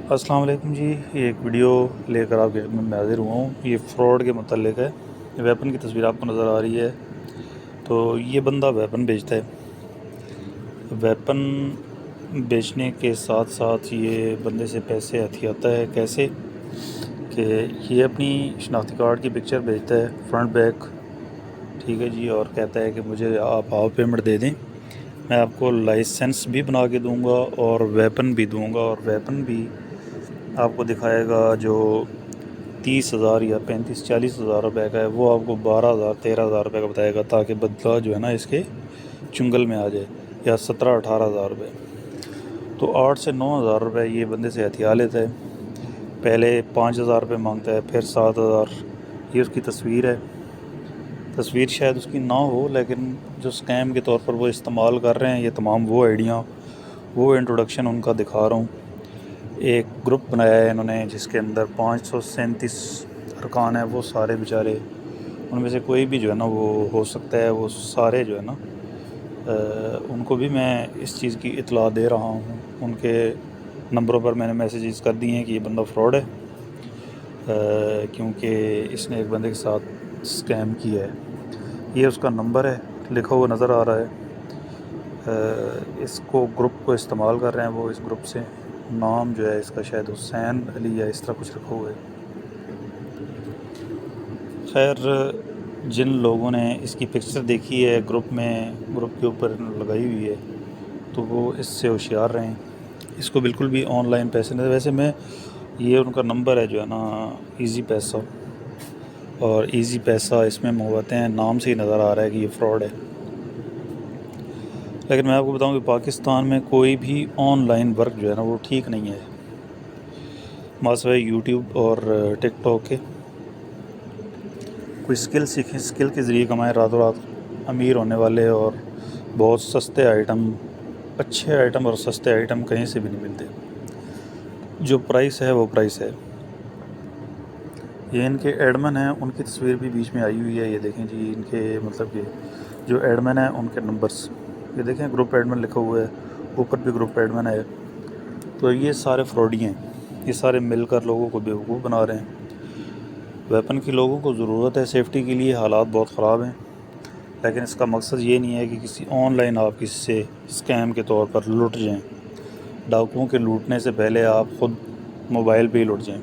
السلام علیکم جی، یہ ایک ویڈیو لے کر آپ کے خدمت میں حاضر ہوا ہوں۔ یہ فراڈ کے متعلق ہے۔ ویپن کی تصویر آپ کو نظر آ رہی ہے، تو یہ بندہ ویپن بیچتا ہے۔ ویپن بیچنے کے ساتھ ساتھ یہ بندے سے پیسے ہتھیاتا ہے۔ کیسے کہ یہ اپنی شناختی کارڈ کی پکچر بھیجتا ہے، فرنٹ بیک، ٹھیک ہے جی، اور کہتا ہے کہ مجھے آپ ہاف پیمنٹ دے دیں، میں آپ کو لائسنس بھی بنا کے دوں گا اور ویپن بھی دوں گا، اور ویپن بھی آپ کو دکھائے گا جو 30,000 یا 35-40 ہزار روپے کا ہے، وہ آپ کو 12,000-13,000 روپے کا بتائے گا، تاکہ بدلہ جو ہے نا اس کے چنگل میں آ جائے، یا 17-18 ہزار روپے۔ تو 8 سے 9 ہزار روپے یہ بندے سے ہتھیا لیتا ہے۔ پہلے 5,000 روپے مانگتا ہے، پھر 7,000۔ یہ اس کی تصویر ہے۔ تصویر شاید اس کی نہ ہو، لیکن جو اسکیم کے طور پر وہ استعمال کر رہے ہیں، یہ تمام وہ آئیڈیاں، وہ انٹروڈکشن ان کا دکھا رہا ہوں۔ ایک گروپ بنایا ہے انہوں نے، جس کے اندر 537 ارکان ہیں۔ وہ سارے بیچارے، ان میں سے کوئی بھی جو ہے نا وہ ہو سکتا ہے، وہ سارے جو ہے نا ان کو بھی میں اس چیز کی اطلاع دے رہا ہوں۔ ان کے نمبروں پر میں نے میسیجز کر دی ہیں کہ یہ بندہ فراڈ ہے، کیونکہ اس نے ایک بندے کے ساتھ اسکیم کیا ہے۔ یہ اس کا نمبر ہے، لکھا ہوا نظر آ رہا ہے۔ اس کو گروپ کو استعمال کر رہے ہیں وہ، اس گروپ سے نام جو ہے اس کا شاید حسین علی یا اس طرح کچھ رکھا ہوا ہے۔ خیر، جن لوگوں نے اس کی پکچر دیکھی ہے گروپ میں، گروپ کے اوپر لگائی ہوئی ہے، تو وہ اس سے ہوشیار رہیں۔ اس کو بالکل بھی آن لائن پیسے نہیں، ویسے میں یہ ان کا نمبر ہے جو ہے نا ایزی پیسہ، اور ایزی پیسہ اس میں منگواتے ہیں، نام سے ہی نظر آ رہا ہے کہ یہ فراڈ ہے۔ لیکن میں آپ کو بتاؤں کہ پاکستان میں کوئی بھی آن لائن ورک جو ہے نا وہ ٹھیک نہیں ہے، ماسوائے یوٹیوب اور ٹک ٹاک کے۔ کوئی سکل سیکھیں، سکل کے ذریعے کمائیں، راتوں رات امیر ہونے والے، اور بہت سستے آئٹم، اچھے آئٹم اور سستے آئٹم کہیں سے بھی نہیں ملتے۔ جو پرائس ہے وہ پرائس ہے۔ یہ ان کے ایڈمن ہیں، ان کی تصویر بھی بیچ میں آئی ہوئی ہے، یہ دیکھیں جی، ان کے مطلب کہ جو ایڈمن ہیں ان کے نمبرز، یہ دیکھیں گروپ ایڈمن لکھا ہوا ہے، اوپر بھی گروپ ایڈمن ہے۔ تو یہ سارے فراڈی ہیں، یہ سارے مل کر لوگوں کو بیوقوف بنا رہے ہیں۔ ویپن کی لوگوں کو ضرورت ہے سیفٹی کے لیے، حالات بہت خراب ہیں، لیکن اس کا مقصد یہ نہیں ہے کہ کسی آن لائن آپ کسی سے اسکیم کے طور پر لٹ جائیں۔ ڈاکوؤں کے لوٹنے سے پہلے آپ خود موبائل پہ ہی لٹ جائیں۔